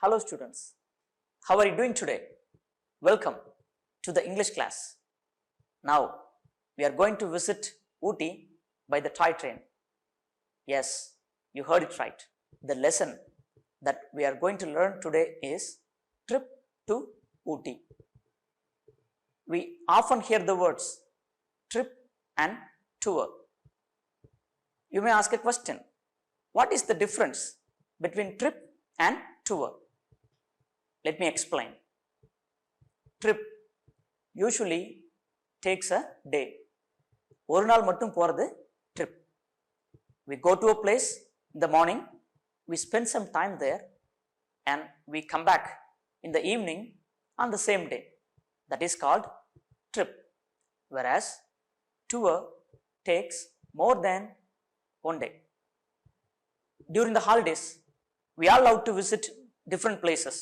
Hello students, how are you doing today? Welcome to the English class. Now we are going to visit Ooty by the toy train. Yes, you heard it right. The lesson that we are going to learn today is trip to Ooty. We often hear the words trip and tour. You may ask a question, what is the difference between trip and tour? Let me explain. Trip usually takes a day. ஒரு நாள் மட்டும் போறது trip. We go to a place in the morning, we spend some time there and we come back in the evening on the same day. That is called trip. Whereas tour takes more than one day. During the holidays, we are allowed to visit different places.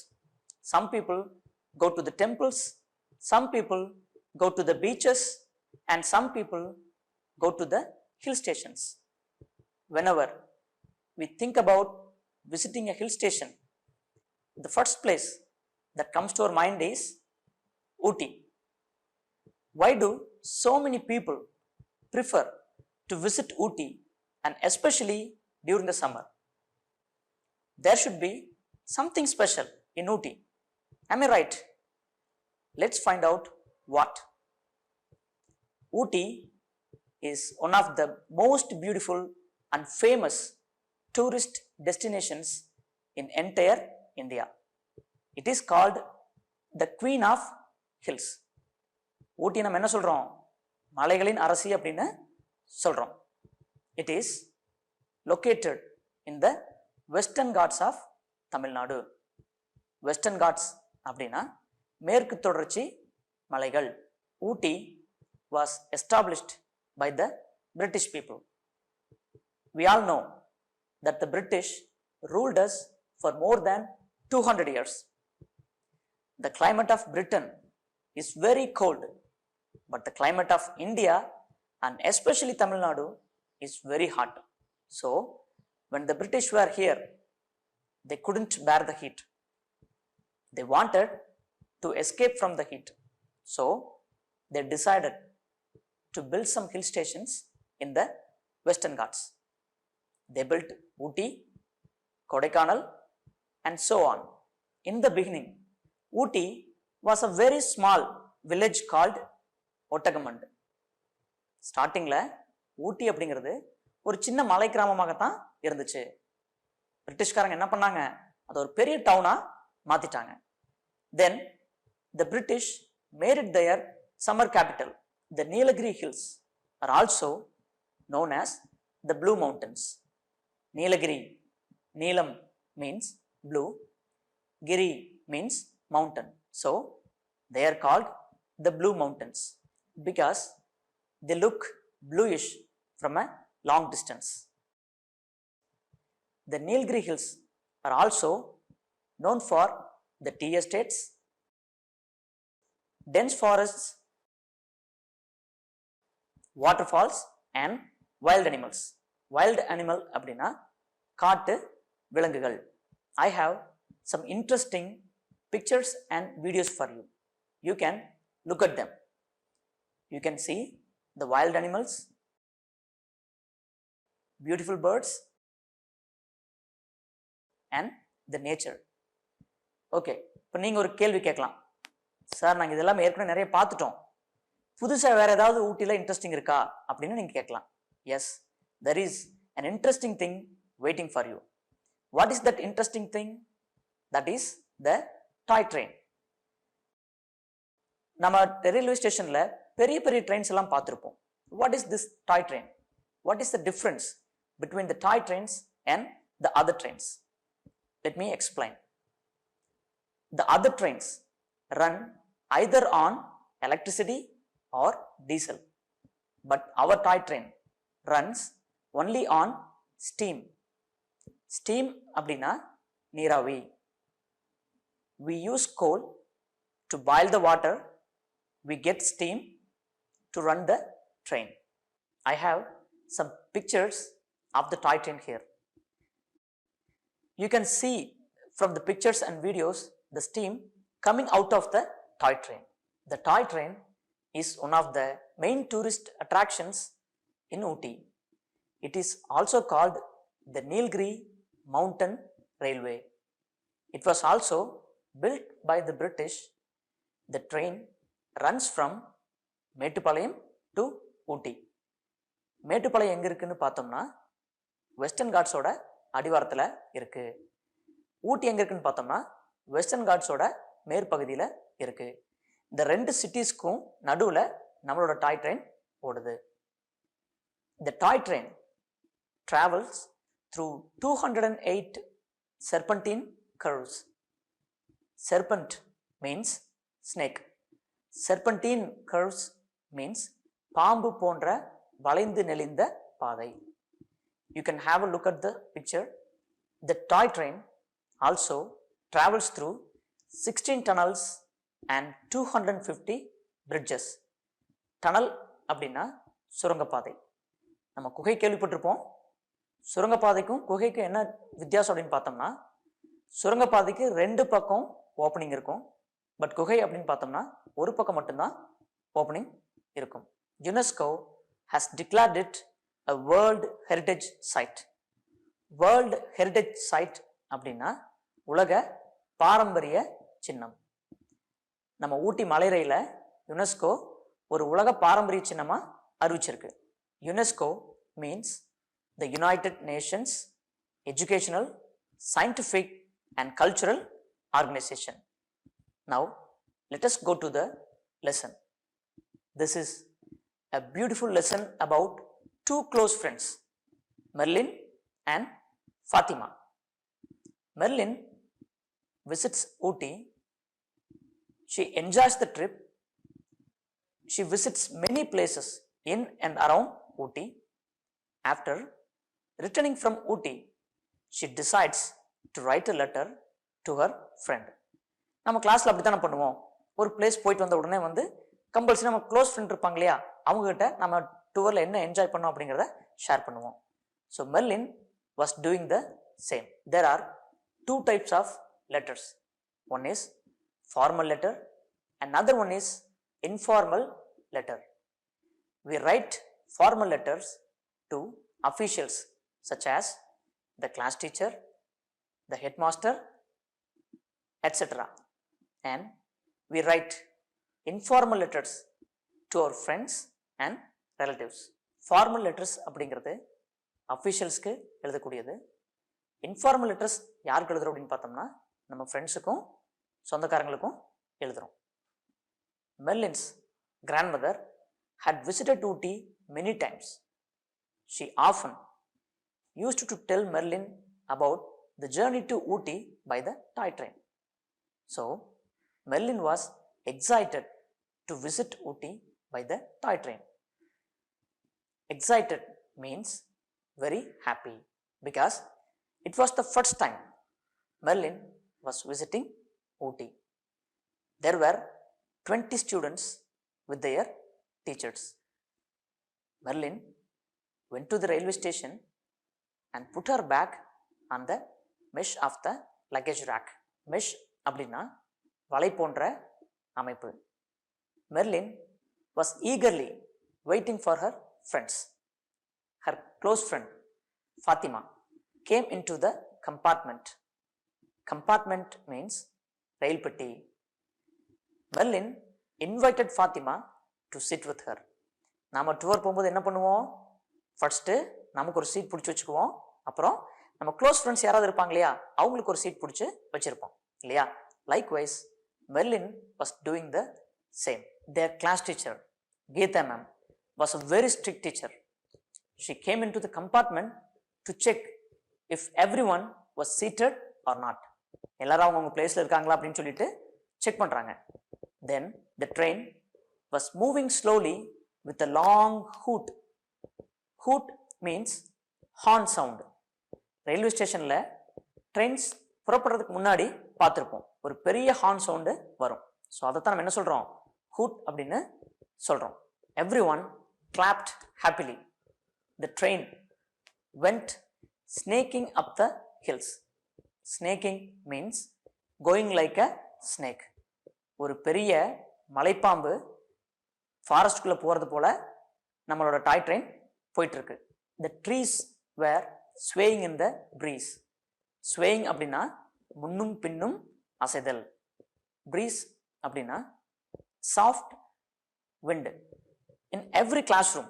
Some people go to the temples, some people go to the beaches, and some people go to the hill stations. Whenever we think about visiting a hill station, the first place that comes to our mind is Ooty. Why do so many people prefer to visit Ooty, and especially during the summer? There should be something special in Ooty. Am I right? Let's find out what. Ooty is one of the most beautiful and famous tourist destinations in entire India. It is called the Queen of Hills. ஊட்டி நம்ம என்ன சொல்றோம்? மலைகளின் அரசி அப்படின்னு சொல்றோம். It is located in the Western Ghats of Tamil Nadu. Western Ghats அப்படின்னா மேற்கு தொடர்ச்சி மலைகள். Ooty was established by the British people. We all know that the British ruled us for more than 200 years. The climate of Britain is very cold, but the climate of India and especially Tamil Nadu is very hot. So, when the British were here, they couldn't bear the heat. They wanted to escape from the heat. So, they decided to build some hill stations in the Western Ghats. They built Ooty, Kodaikanal, and so on. In the beginning, Ooty was a very small village called Ottagamand. ஸ்டார்டிங்கில் ஊட்டி அப்படிங்கிறது ஒரு சின்ன மலை கிராமமாகத்தான் இருந்துச்சு. பிரிட்டிஷ்காரங்க என்ன பண்ணாங்க, அது ஒரு பெரிய டவுனாக மாற்றிட்டாங்க. Then the British made it their summer capital. The Nilagiri Hills are also known as the Blue Mountains. Nilagiri, Neelam means blue, Giri means mountain. So, they are called the Blue Mountains because they look bluish from a long distance. The Nilagiri Hills are also known for the tea estates, dense forests, waterfalls and wild animals. Wild animal அப்படின்னா காட்டு விலங்குகள். I have some interesting pictures and videos for you. You can look at them. You can see the wild animals, beautiful birds and the nature. Okay, இப்போ நீங்கள் ஒரு கேள்வி கேட்கலாம், sir நாங்கள் இதெல்லாம் ஏற்கனவே நிறைய பார்த்துட்டோம், புதுசாக வேறு ஏதாவது ஊட்டியில் இன்ட்ரெஸ்டிங் இருக்கா அப்படின்னு நீங்கள் கேட்கலாம். Yes, there is an interesting thing waiting for you. What is that interesting thing? That is the toy train. நம்ம ரயில்வே ஸ்டேஷனில் பெரிய பெரிய ட்ரெயின்ஸ் எல்லாம் பார்த்துருப்போம். What is this toy train? What is the difference between the toy trains and the other trains? Let me explain. The other trains run either on electricity or diesel, but our toy train runs only on steam. Steam அப்படின்னா நீராவி. We use coal to boil the water. We get steam to run the train. I have some pictures of the toy train here. You can see from the pictures and videos the steam coming out of the toy train. The toy train is one of the main tourist attractions in Ooty. It is also called the Nilgiri Mountain Railway. It was also built by the British. The train runs from Mettupalayam to Ooty. Mettupalayam எங்க இருக்குன்னு பார்த்தோம்னா western காட்ஸோட அடிவாரத்தில் இருக்கு. ஊட்டி எங்க இருக்குன்னு பார்த்தோம்னா western காட்ஸோட மேற்பகுதியில் இருக்கு. இந்த ரெண்டு சிட்டிஸ்க்கும் நடுவில் நம்மளோட டாய் ட்ரெயின் ஓடுது. The toy train travels through 208 serpentine curves. Serpent means snake. Serpentine curves means பாம்பு போன்ற வளைந்து நெளிந்த பாதை. You can have a look at the picture. The toy train also travels through 16 tunnels and 250 bridges. Tunnel அப்படின்னா சுரங்கப்பாதை. நம்ம குகை கேள்விப்பட்டிருப்போம். சுரங்கப்பாதைக்கும் குகைக்கும் என்ன வித்தியாசம் அப்படின்னு பார்த்தோம்னா சுரங்கப்பாதைக்கு ரெண்டு பக்கம் ஓப்பனிங் இருக்கும். பட் குகை அப்படின்னு பார்த்தோம்னா ஒரு பக்கம் மட்டும்தான் ஓப்பனிங் இருக்கும். UNESCO has declared it a World Heritage Site. World Heritage Site அப்படின்னா உலக பாரம்பரிய சின்னம். நம்ம ஊட்டி மலை ரயிலை யுனெஸ்கோ ஒரு உலக பாரம்பரிய சின்னமா அறிவிச்சிருக்கு. UNESCO means the United Nations Educational, Scientific and Cultural Organization. Now let us go to the lesson. This is a beautiful lesson about two close friends, Merlin and Fatima. Merlin visits Ooty. She enjoys the trip. She visits many places in and around Ooty. After returning from Ooty, she decides to write a letter to her friend. நம்ம கிளாஸ்ல அப்படித்தானே பண்ணுவோம். ஒரு place போயிட்டு வந்த உடனே compulsory நம்ம close friend இருப்பாங்க இல்லையா, அவங்க கிட்ட நம்ம டூரில் என்ன என்ஜாய் பண்ணோம் அப்படிங்கிறத ஷேர் பண்ணுவோம். So Merlin was doing the same. There are two types of letters. One is formal letter, another one is informal letter. We write formal letters to officials such as the class teacher, the headmaster, etc. And we write informal letters to our friends and relatives. Formal letters அப்படிங்கிறது அஃபிஷியல்ஸ்க்கு எழுதக்கூடியது. Informal letters யாருக்கு எழுதுறோம் அப்படின்னு பார்த்தோம்னா நம்ம ஃப்ரெண்ட்ஸுக்கும் சொந்தக்காரங்களுக்கும் எழுதுகிறோம். Merlin's grandmother had visited Ooty many times. She often used to tell Merlin about the journey to Ooty by the toy train. So Merlin was excited to visit Ooty by the toy train. Excited means very happy because it was the first time Merlin was visiting Ooty. There were 20 students with their teachers. Merlin went to the railway station and put her bag on the mesh of the luggage rack. Mesh அப்படின்னா வலை போன்ற அமைப்பு. Merlin was eagerly waiting for her friends. Her close friend Fatima came into the compartment. Compartment means rail petti. Merlin invited Fatima to sit with her. நாம tour போகும்போது என்ன பண்ணுவோம், first நமக்கு ஒரு சீட் பிடிச்சி வச்சுக்குவோம். அப்புறம் நம்ம க்ளோஸ் ஃப்ரெண்ட்ஸ் யாராவது இருப்பாங்க இல்லையா, அவங்களுக்கு ஒரு சீட் பிடிச்சி வச்சிருப்போம் இல்லையா. Likewise Merlin was doing the same. Their class teacher Geeta ma'am was a very strict teacher. She came into the compartment to check if everyone was seated or not. எல்லாரும் அவங்க பிளேஸ்ல இருக்காங்களா அப்படின்னு சொல்லிட்டு செக் பண்றாங்க. Then the train was moving slowly with a long hoot. Hoot means horn sound. Railway ஸ்டேஷன்ல trains புறப்படுறதுக்கு முன்னாடி பார்த்துருப்போம், ஒரு பெரிய ஹார்ன் சவுண்டு வரும். ஸோ அதைத்தான் நம்ம என்ன சொல்றோம், ஹூட் அப்படின்னு சொல்றோம். Everyone clapped happily. The train went snaking up the hills. Snaking means going like a snake. ஒரு பெரிய மலைப்பாம்பு ஃபாரஸ்ட்குள்ளே போகிறது போல் நம்மளோட டாய் ட்ரெயின் போயிட்டுருக்கு. The trees were swaying in the breeze. Swaying அப்படின்னா முன்னும் பின்னும் அசைதல். Breeze அப்படின்னா soft wind. In every classroom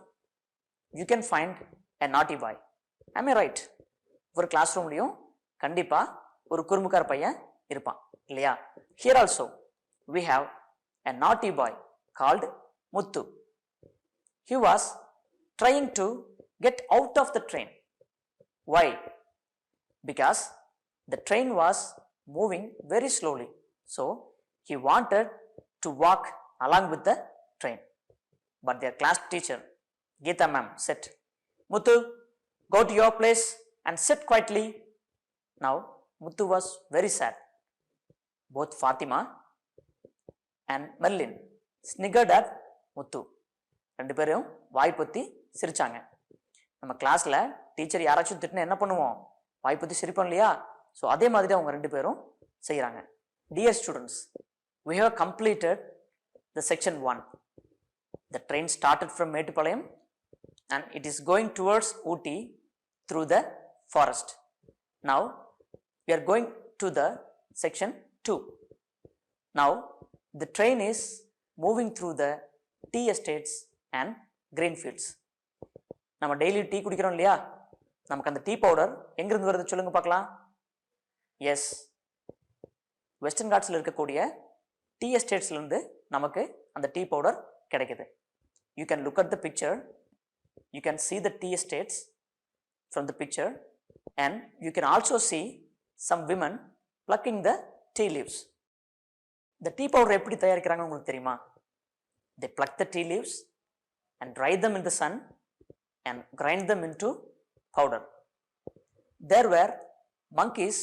you can find a naughty boy. Am I right? ஒரு கிளாஸ் ரூம்லையும் கண்டிப்பாக ஒரு குறும்புக்கார பையன் இருப்பான் இல்லையா? Here also we have a naughty boy called Muthu. He was trying to get out of the train. Why? Because the train was moving very slowly. So he wanted to walk along with the train. But their class teacher, Geeta ma'am, said, Muthu, go to your place and sit quietly. Now Muthu was very sad. Both Fatima and Merlin sniggered at Muthu. ரெண்டு பேரும் வாய்ப்பொத்தி சிரிச்சாங்க. நம்ம கிளாஸில் teacher யாராச்சும் திட்டினா என்ன பண்ணுவோம்? வாய்ப்பொத்தி சிரிப்போம் இல்லையா? ஸோ அதே மாதிரி அவங்க ரெண்டு பேரும் செய்கிறாங்க. Dear students, we have completed the section 1. The train started from Mettupalayam and it is going towards Ooty through the forest. Now we are going to the section 2. Now the train is moving through the tea estates and green fields. நம்ம daily tea குடிக்கிறோம் இல்லையா? நமக்கு அந்த tea powder எங்கிருந்து வருது சொல்லுங்க பார்க்கலாம். S, western காட்ஸில் இருக்கக்கூடிய டீ எஸ்டேட்ஸ்லேருந்து நமக்கு அந்த டீ பவுடர் கிடைக்குது. You can look at the picture. You can see the tea estates from the picture and you can also see some women plucking the tea leaves. The tea powder எப்படி தயாரிக்கிறாங்க உங்களுக்கு தெரியுமா? They pluck the tea leaves and dry them in the sun and grind them into powder. There were monkeys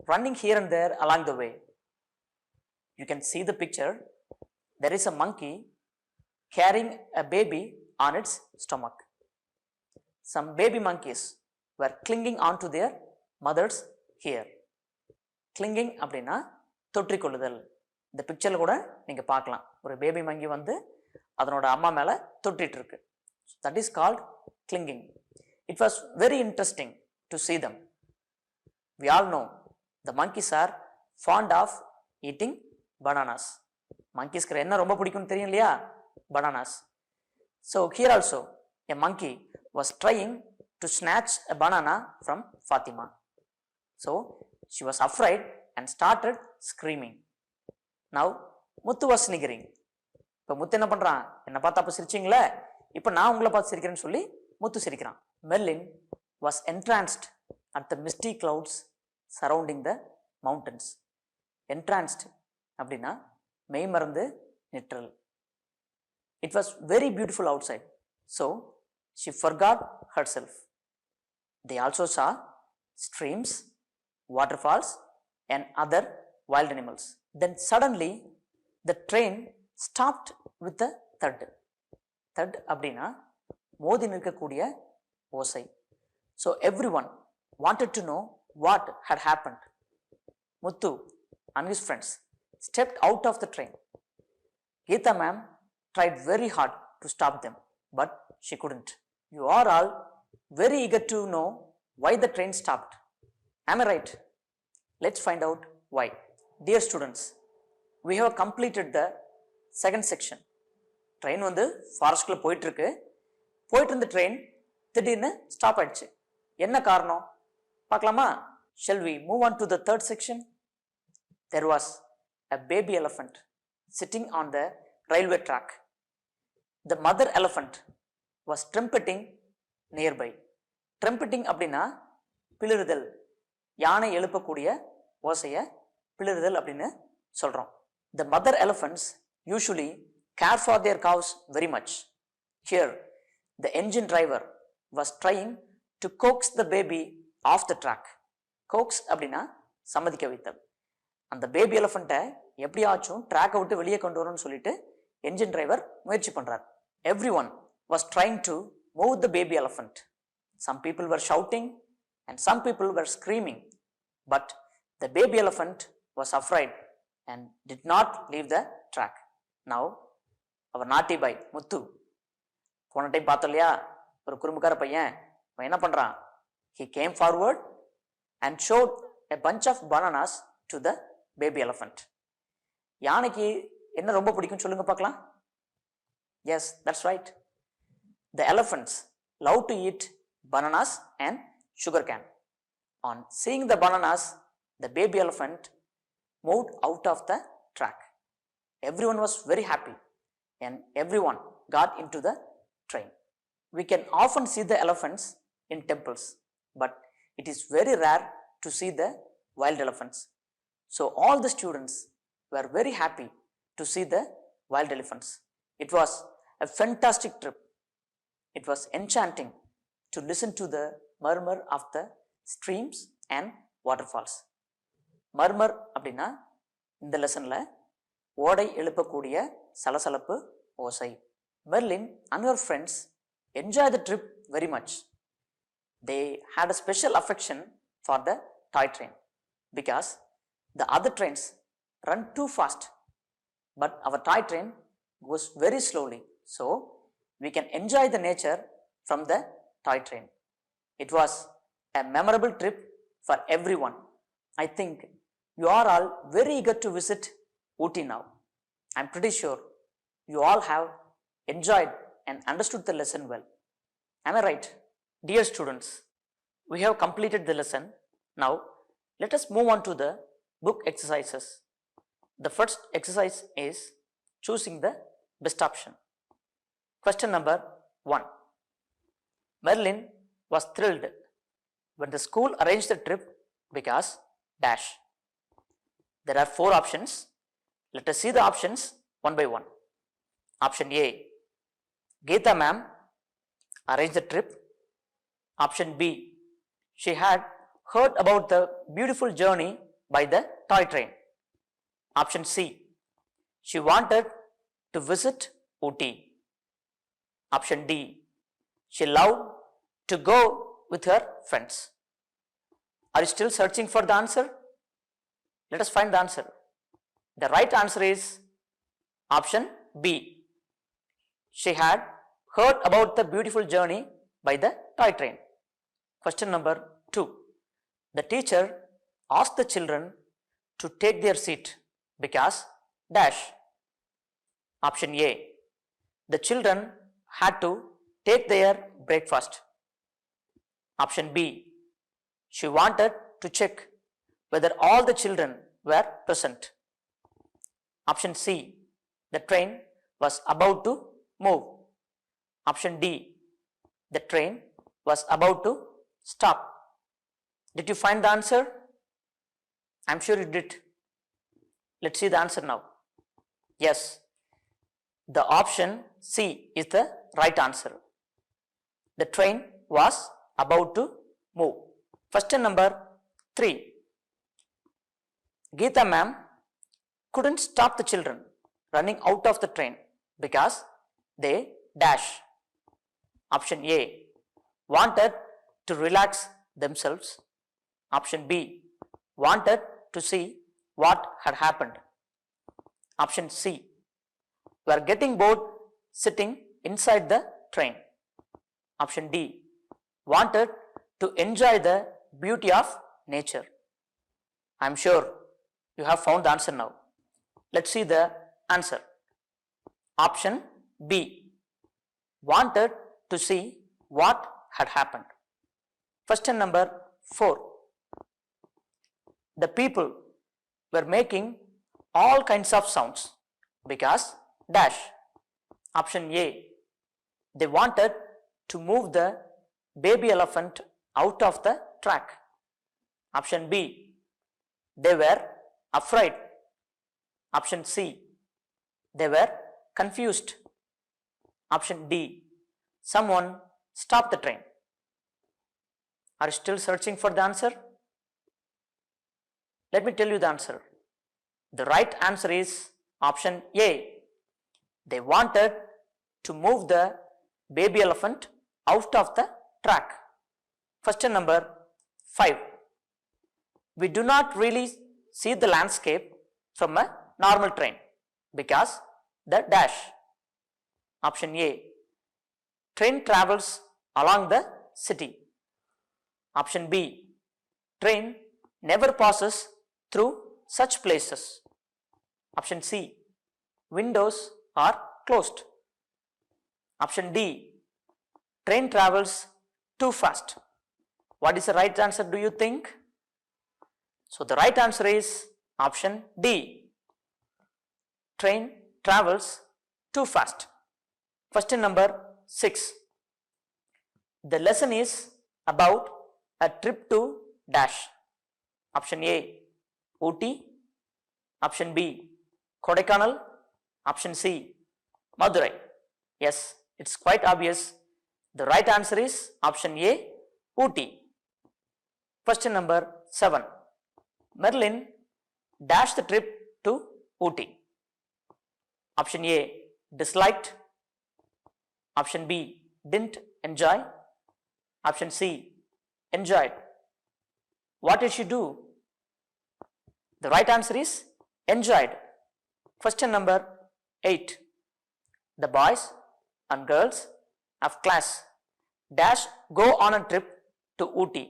running here and there along the way. You can see the picture. There is a monkey carrying a baby on its stomach. Some baby monkeys were clinging onto their mother's hair. Clinging அப்படின்னா தொற்றிக்கொள்ளுதல். இந்த பிக்சரில் கூட நீங்கள் பார்க்கலாம். ஒரு baby மங்கி வந்து அதனோட அம்மா மேலே தொட்டிட்டு இருக்கு. That is called clinging. It was very interesting to see them. We all know the monkeys are fond of eating bananas. Monkeysக்கு என்ன ரொம்ப பிடிக்கும்னு தெரியும் இல்லையா? Bananas. So here also a monkey was trying to snatch a banana from Fatima. So she was afraid and started screaming. Now Muthu was sniggering. இப்போ முத்து என்ன பண்ணுறான்? என்னை பார்த்தா அப்போ சிரிச்சிங்களே, இப்போ நான் உங்களை பார்த்து சிரிக்கிறேன்னு சொல்லி முத்து சிரிக்கிறான். Merlin was entranced at the misty clouds surrounding the mountains. Entranced அப்படின்னா மெய்மறந்து நிற்றல். It was very beautiful outside, so she forgot herself. They also saw streams, waterfalls and other wild animals. Then suddenly the train stopped with a thud. Thud அப்படின்னா மோதி நிற்கக்கூடிய ஓசை. So everyone wanted to know what had happened. Muthu and his friends stepped out of the train. Geeta ma'am tried very hard to stop them, but she couldn't. You are all very eager to know why the train stopped. Am I right? Let's find out why. Dear students, we have completed the second section. Train வந்து ஃபாரஸ்ட்குள்ளே போயிட்டுருக்கு. போயிட்டு இருந்த train திடீர்னு stop ஆயிடுச்சு. என்ன காரணம் பார்க்கலாமா? Shall we move on to the third section? There was a baby elephant sitting on the railway track. The mother elephant was trumpeting nearby. Trumpeting அப்படின்னா பிளிறுதல். யானை எழுப்பக்கூடிய ஓசையை பிளிறுதல் அப்படின்னு சொல்கிறோம். The mother elephants usually care for their cows very much. Here, the engine driver was trying to coax the baby off the track. Coax அப்படின்னா சம்மதிக்க வைத்தல். அந்த பேபி எலிஃபண்ட்டை எப்படியாச்சும் ட்ராக்கை விட்டு வெளியே கொண்டு வரணும்னு சொல்லிட்டு என்ஜின் டிரைவர் முயற்சி பண்ணுறார். Everyone was trying to move the baby elephant. Some people were shouting and some people were screaming, but The baby elephant was afraid and did not leave the track. Now, our naughty boy, Muthu, போன time பார்த்தோம் இல்லையா, ஒரு குறும்புக்கார பையன் அவன் என்ன பண்றான்? He came forward and showed a bunch of bananas to the baby elephant. யானைக்கு என்ன ரொம்ப பிடிக்கும் சொல்லுங்க பார்க்கலாம்? Yes, that's right. The elephants love to eat bananas and sugar cane. On seeing the bananas, the baby elephant moved out of the track. Everyone was very happy and everyone got into the train. We can often see the elephants in temples, but it is very rare to see the wild elephants. So all the students were very happy to see the wild elephants. It was a fantastic trip. It was enchanting to listen to the murmur of the streams and waterfalls. Murmur அப்படின்னா இந்த லெசன்ல ஓடை எழுப்பக்கூடிய சலசலப்பு ஓசை. Merlin and her friends enjoyed the trip very much. They had a special affection for the toy train because the other trains run too fast, but our toy train goes very slowly, so we can enjoy the nature from the toy train. It was a memorable trip for everyone. I think you are all very eager to visit Ooty now. I'm pretty sure you all have enjoyed and understood the lesson well. Am I right? Dear students, we have completed the lesson. Now, let us move on to the book exercises. The first exercise is choosing the best option. Question number 1. Merlin was thrilled when the school arranged the trip because dash. There are 4 options. Let us see the options one by one. Option A, Geeta ma'am arranged the trip. Option B, she had heard about the beautiful journey by the toy train. Option C, she wanted to visit Ooty. Option D, she loved to go with her friends. Are you still searching for the answer? Let us find the answer. The right answer is option B. She had heard about the beautiful journey by the toy train. Question number 2. The teacher asked the children to take their seat because dash. Option A. The children had to take their breakfast. Option B. She wanted to check whether all the children were present. Option C. The train was about to move. Option D. The train was about to stop. Did you find the answer? I'm sure you did. Let's see the answer now. Yes, the option C is the right answer. The train was about to move. Question number 3. Geeta ma'am couldn't stop the children running out of the train because they dash. Option A, wanted to relax themselves. Option B, wanted to see what had happened. Option C, were getting bored sitting inside the train. Option D, wanted to enjoy the beauty of nature. I'm sure you have found the answer now. Let's see the answer. Option B, wanted to see what had happened. Question number 4. The people were making all kinds of sounds because dash. Option A, they wanted to move the baby elephant out of the track. Option B, they were afraid. Option C, they were confused. Option D, someone stopped the train. Are you still searching for the answer? Let me tell you the answer. The right answer is option A. They wanted to move the baby elephant out of the track. Question number 5. we do not really see the landscape from a normal train because the dash. Option A, train travels along the city. Option B, train never passes through such places. Option C, windows are closed. Option D, train travels too fast. What is the right answer, do you think? So the right answer is option D. Train travels too fast. Question number 6. The lesson is about a trip to dash. Option A, Ooty. Option B, Kodaikanal. Option C, Madurai. Yes, it's quite obvious. The right answer is option A, Ooty. Question number 7. Merlin dashed the trip to Ooty. Option A, disliked. Option B, didn't enjoy. Option C, enjoyed. What did she do? The right answer is enjoyed. Question number 8. The boys and girls of class dash go on a trip to Ooty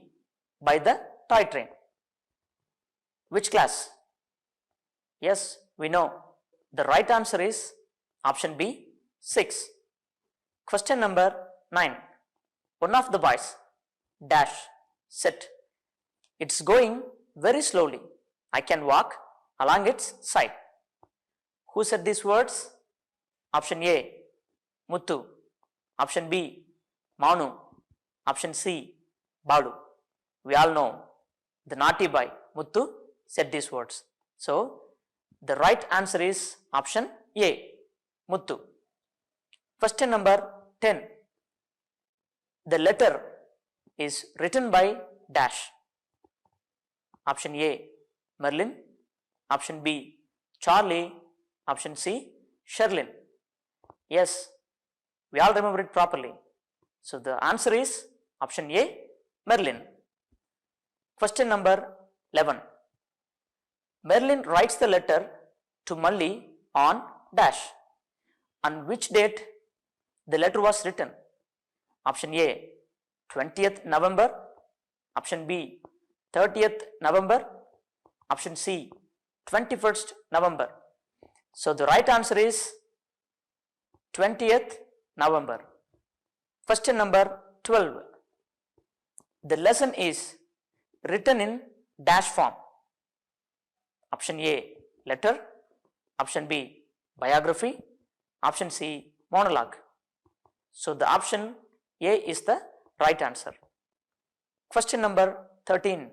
by the toy train. Which class? Yes, we know. The right answer is option B, 6. Question number 9. One of the boys dash said, it's going very slowly. I can walk along its side. Who said these words? Option A, Muthu. Option B, Manu. Option C, Balu. We all know the naughty boy Muthu said these words. So the right answer is option A, Muthu. Question number 10. The letter is written by dash. Option A, Merlin. Option B, Charlie. Option C, Sherlin. Yes, we all remember it properly. So the answer is option A, Merlin. Question number 11. Merlin writes the letter to Malli on dash. On which date the letter was written? Option A, 20th November. Option B, 30th November. Option C, 21st November. So the right answer is 20th November. Question number 12. The lesson is written in dash form. Option A, letter. Option B, biography. Option C, monologue. So the option A is the right answer. Question number 13.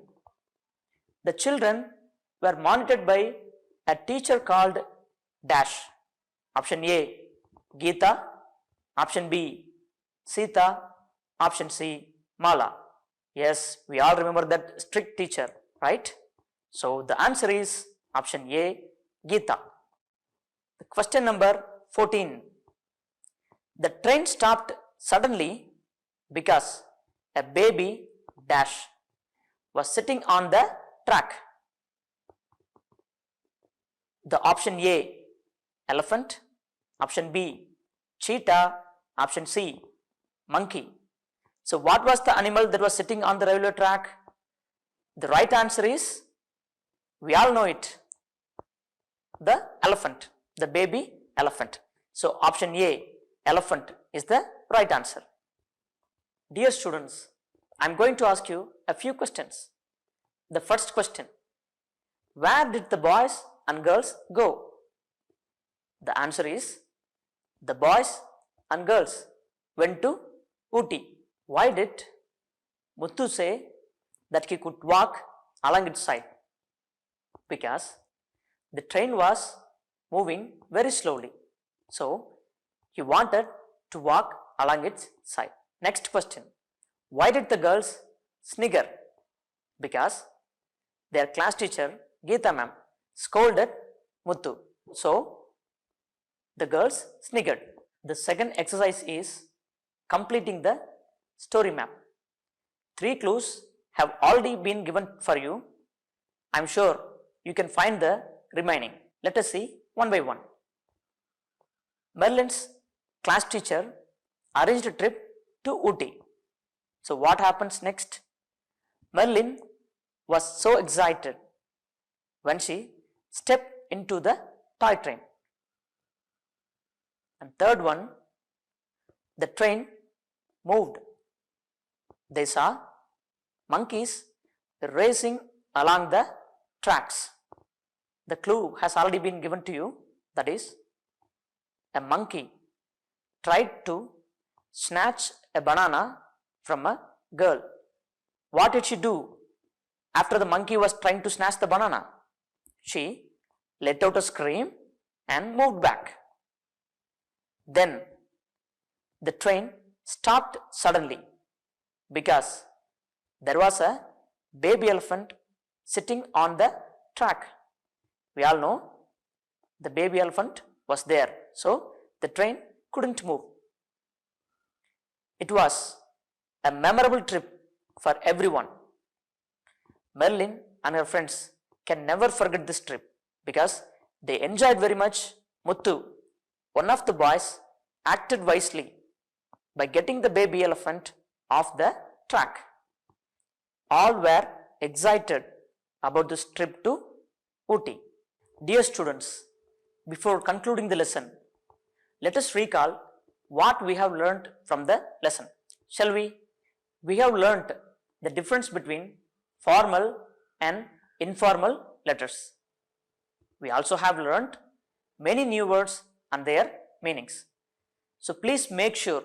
The children were monitored by a teacher called dash. Option A, Geeta. Option B, Sita. Option C, Mala. Yes, we all remember that strict teacher, right? So the answer is option A, Geeta. Question number 14. The train stopped suddenly because a baby dash was sitting on the track. The option A, elephant. Option B, cheetah. Option C, monkey. So what was the animal that was sitting on the railway track? The right answer is, we all know it, the elephant, the baby elephant. So option A, elephant is the right answer. Dear students, I am going to ask you a few questions. The first question, where did the boys and girls go? The answer is, the boys and girls went to Ooty. Why did Muthu say that he could walk along its side? Because the train was moving very slowly. So he wanted to walk along its side. Next question. Why did the girls snigger? Because their class teacher Geeta ma'am scolded Muthu. So the girls sniggered. The second exercise is completing the story map. 3 clues have already been given for you. I'm sure you can find the remaining. Let us see one by one. Merlin's class teacher arranged a trip to Ooty. So what happens next? Merlin was so excited when she stepped into the toy train. And third one, the train moved. They saw monkeys racing along the tracks. The clue has already been given to you, that is, a monkey tried to snatch a banana from a girl. What did she do after the monkey was trying to snatch the banana? She let out a scream and moved back. Then the train stopped suddenly because there was a baby elephant sitting on the track. We all know the baby elephant was there, so the train couldn't move. It was a memorable trip for everyone. Merlin and her friends can never forget this trip because they enjoyed very much. Muthu, one of the boys, acted wisely by getting the baby elephant off the track. All were excited about this trip to Ooty. Dear students, before concluding the lesson, let us recall what we have learnt from the lesson. Shall we? We have learnt the difference between formal and informal letters. We also have learnt many new words and their meanings. So please make sure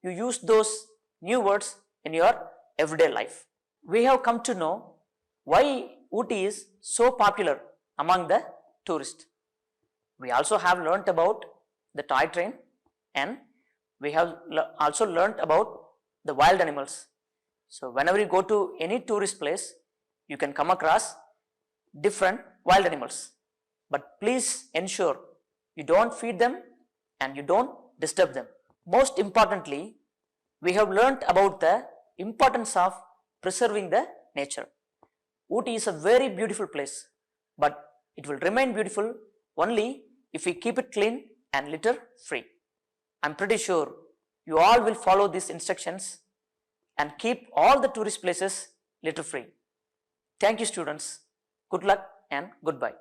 you use those new words in your everyday life. We have come to know why Ooty is so popular among the tourists. We also have learnt about the toy train, and we have also learnt about the wild animals. So whenever you go to any tourist place, you can come across different wild animals. But please ensure you don't feed them and you don't disturb them. Most importantly, we have learnt about the importance of preserving the nature. Ooty is a very beautiful place, but it will remain beautiful only if we keep it clean and litter free. I'm pretty sure you all will follow these instructions and keep all the tourist places litter free. Thank you, students. Good luck and goodbye.